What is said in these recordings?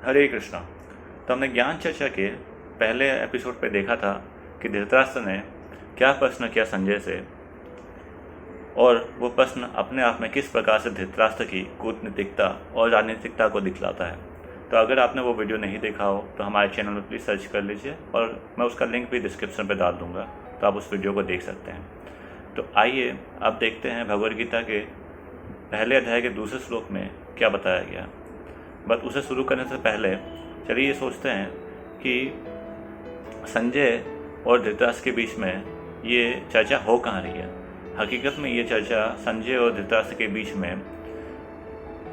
हरे कृष्णा। तो हमने ज्ञान चर्चा के पहले एपिसोड पे देखा था कि धृतराष्ट्र ने क्या प्रश्न किया संजय से, और वो प्रश्न अपने आप में किस प्रकार से धृतराष्ट्र की कूटनीतिकता और राजनीतिकता को दिखलाता है। तो अगर आपने वो वीडियो नहीं देखा हो तो हमारे चैनल में प्लीज़ सर्च कर लीजिए, और मैं उसका लिंक भी डिस्क्रिप्शन पे डाल दूँगा, तो आप उस वीडियो को देख सकते हैं। तो आइए अब देखते हैं भगवद गीता के पहले अध्याय के दूसरे श्लोक में क्या बताया गया। बट उसे शुरू करने से पहले चलिए ये सोचते हैं कि संजय और धृतराष्ट्र के बीच में ये चर्चा हो कहाँ रही है। हकीकत में ये चर्चा संजय और धृतराष्ट्र के बीच में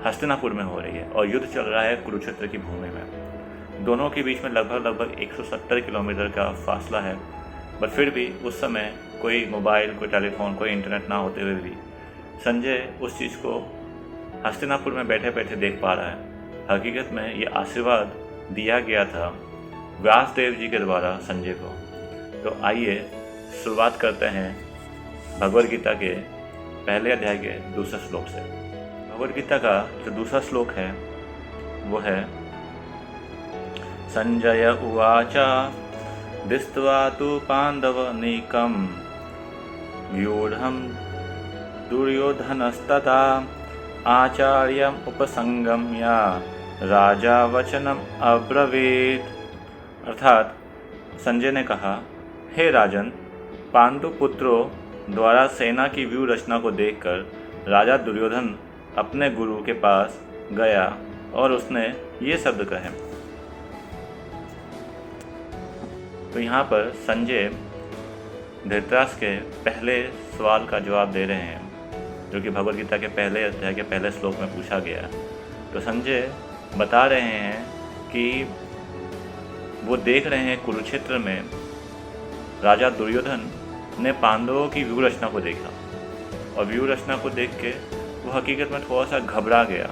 हस्तिनापुर में हो रही है, और युद्ध चल रहा है कुरुक्षेत्र की भूमि में। दोनों के बीच में लगभग 170 किलोमीटर का फासला है। बट फिर भी उस समय कोई मोबाइल, कोई टेलीफोन, कोई इंटरनेट ना होते हुए भी संजय उस चीज़ को हस्तिनापुर में बैठे बैठे देख पा रहा है। हकीकत में ये आशीर्वाद दिया गया था व्यासदेव जी के द्वारा संजय को। तो आइए शुरुआत करते हैं भगवद गीता के पहले अध्याय के दूसरे श्लोक से। भगवद गीता का जो दूसरा श्लोक है वो है संजय उवाच दृष्ट्वा तु पांडवनीकं व्यूढ़ं दुर्योधनस्तथा आचार्यम् उपसंगम्य राजा वचनम अब्रवीत। अर्थात संजय ने कहा, हे राजन, पांडुपुत्रों द्वारा सेना की व्यू रचना को देखकर राजा दुर्योधन अपने गुरु के पास गया और उसने ये शब्द कहे। तो यहाँ पर संजय धृतराष्ट्र के पहले सवाल का जवाब दे रहे हैं, जो कि भगवद गीता के पहले अध्याय के पहले श्लोक में पूछा गया। तो संजय बता रहे हैं कि वो देख रहे हैं कुरुक्षेत्र में राजा दुर्योधन ने पांडवों की व्यू रचना को देखा, और व्यू रचना को देख के वो हकीकत में थोड़ा सा घबरा गया,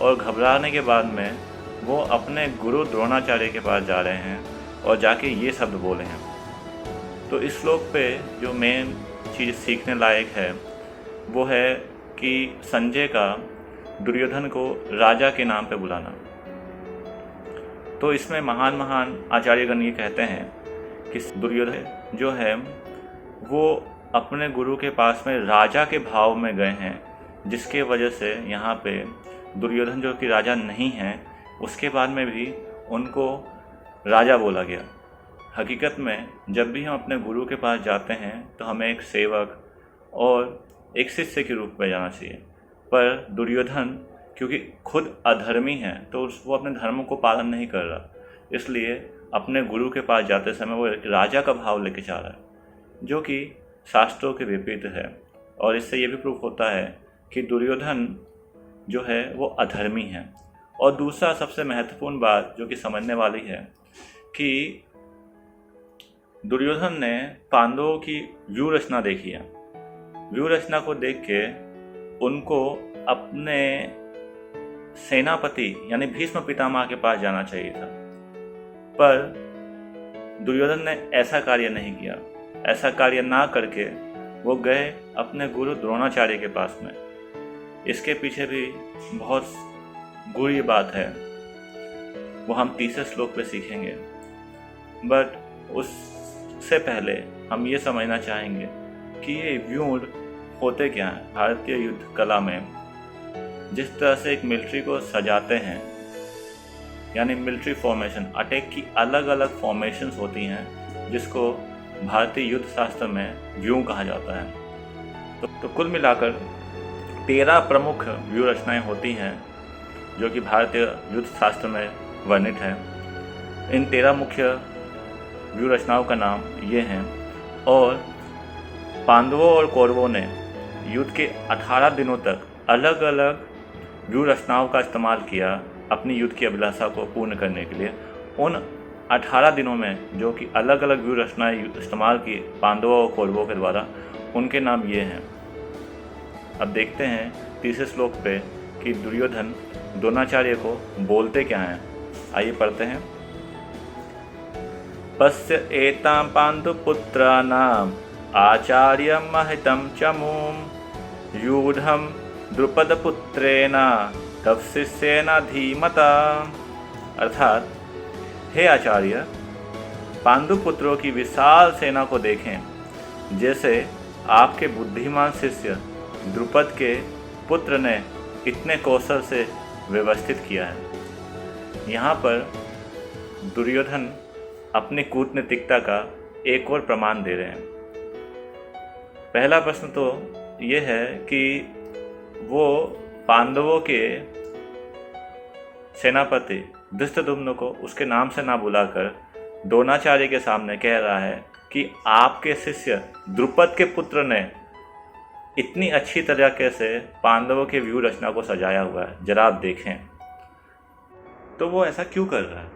और घबराने के बाद में वो अपने गुरु द्रोणाचार्य के पास जा रहे हैं और जाके ये शब्द बोले हैं। तो इस श्लोक पे जो मेन चीज़ सीखने लायक है वो है कि संजय का दुर्योधन को राजा के नाम पे बुलाना। तो इसमें महान आचार्यगण ये कहते हैं कि दुर्योधन जो है वो अपने गुरु के पास में राजा के भाव में गए हैं, जिसके वजह से यहाँ पे दुर्योधन जो कि राजा नहीं है उसके बाद में भी उनको राजा बोला गया। हकीकत में जब भी हम अपने गुरु के पास जाते हैं तो हमें एक सेवक और एक शिष्य के रूप में जाना चाहिए। पर दुर्योधन क्योंकि खुद अधर्मी है तो वो अपने धर्म को पालन नहीं कर रहा, इसलिए अपने गुरु के पास जाते समय वो एक राजा का भाव लेके जा रहा है, जो कि शास्त्रों के विपरीत है। और इससे ये भी प्रूफ होता है कि दुर्योधन जो है वो अधर्मी है। और दूसरा सबसे महत्वपूर्ण बात जो कि समझने वाली है कि दुर्योधन ने पांडवों की व्यू रचना देखी है। व्यू रचना को देख के उनको अपने सेनापति यानी भीष्म पितामह के पास जाना चाहिए था, पर दुर्योधन ने ऐसा कार्य नहीं किया। ऐसा कार्य ना करके वो गए अपने गुरु द्रोणाचार्य के पास में। इसके पीछे भी बहुत बुरी बात है, वो हम तीसरे श्लोक पे सीखेंगे। बट उससे पहले हम ये समझना चाहेंगे कि ये व्यूड होते क्या हैं। भारतीय युद्ध कला में जिस तरह से एक मिलिट्री को सजाते हैं, यानी मिलिट्री फॉर्मेशन, अटैक की अलग अलग फॉर्मेशंस होती हैं, जिसको भारतीय युद्ध शास्त्र में व्यू कहा जाता है। तो कुल मिलाकर 13 प्रमुख व्यू रचनाएं होती हैं जो कि भारतीय युद्ध शास्त्र में वर्णित है। इन 13 मुख्य व्यू रचनाओं का नाम ये हैं, और पांडवों और कौरवों ने युद्ध के 18 दिनों तक अलग अलग व्यू रचनाओं का इस्तेमाल किया अपनी युद्ध की अभिलाषा को पूर्ण करने के लिए। उन 18 दिनों में जो कि अलग अलग व्यू रचनाएं इस्तेमाल की पांडवों और कौरवों के द्वारा, उनके नाम ये हैं। अब देखते हैं तीसरे श्लोक पे कि दुर्योधन द्रोणाचार्य को बोलते क्या हैं। आइए पढ़ते हैं। पश्य एतां पांडुपुत्राणाम् आचार्यं महितं चमूं यूढं द्रुपदपुत्रेण तव शिष्येन धीमता। अर्थात, हे आचार्य, पांडु पुत्रों की विशाल सेना को देखें, जैसे आपके बुद्धिमान शिष्य द्रुपद के पुत्र ने इतने कौशल से व्यवस्थित किया है। यहाँ पर दुर्योधन अपनी कूटनीतिकता का एक और प्रमाण दे रहे हैं। पहला प्रश्न तो ये है कि वो पांडवों के सेनापति धृष्टद्युम्न को उसके नाम से ना बुलाकर द्रोणाचार्य के सामने कह रहा है कि आपके शिष्य द्रुपद के पुत्र ने इतनी अच्छी तरीके से पांडवों के व्यूह रचना को सजाया हुआ है, जरा आप देखें। तो वो ऐसा क्यों कर रहा है?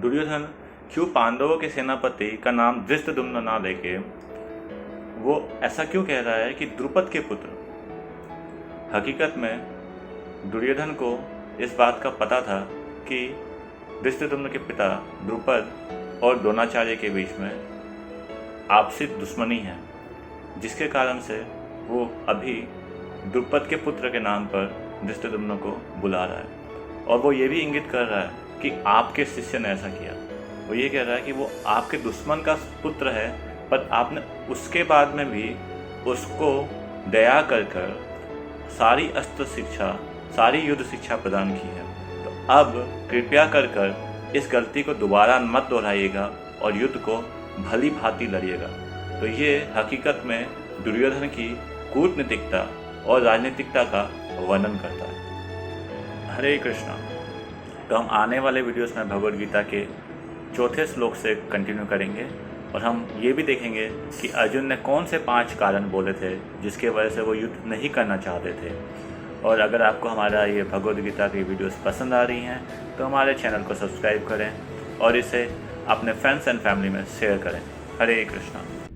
दुर्योधन क्यों पांडवों के सेनापति का नाम धृष्टद्युम्न ना लेके वो ऐसा क्यों कह रहा है कि द्रुपद के पुत्र? हकीकत में दुर्योधन को इस बात का पता था कि धृष्टद्युम्न के पिता द्रुपद और द्रोणाचार्य के बीच में आपसी दुश्मनी है, जिसके कारण से वो अभी द्रुपद के पुत्र के नाम पर धृष्टद्युम्न को बुला रहा है। और वो ये भी इंगित कर रहा है कि आपके शिष्य ने ऐसा किया। वो ये कह रहा है कि वो आपके दुश्मन का पुत्र है, पर आपने उसके बाद में भी उसको दया कर सारी अस्त्र शिक्षा, सारी युद्ध शिक्षा प्रदान की है। तो अब कृपया कर इस गलती को दोबारा मत दोहराइएगा और युद्ध को भली भांति लड़िएगा। तो ये हकीकत में दुर्योधन की कूटनीतिकता और राजनीतिकता का वर्णन करता है। हरे कृष्णा। तो हम आने वाले वीडियोस में भगवद गीता के चौथे श्लोक से कंटिन्यू करेंगे और हम ये भी देखेंगे कि अर्जुन ने कौन से 5 कारण बोले थे जिसके वजह से वो युद्ध नहीं करना चाहते थे। और अगर आपको हमारा ये भगवद गीता की वीडियोस पसंद आ रही हैं तो हमारे चैनल को सब्सक्राइब करें और इसे अपने फ्रेंड्स एंड फैमिली में शेयर करें। हरे कृष्णा।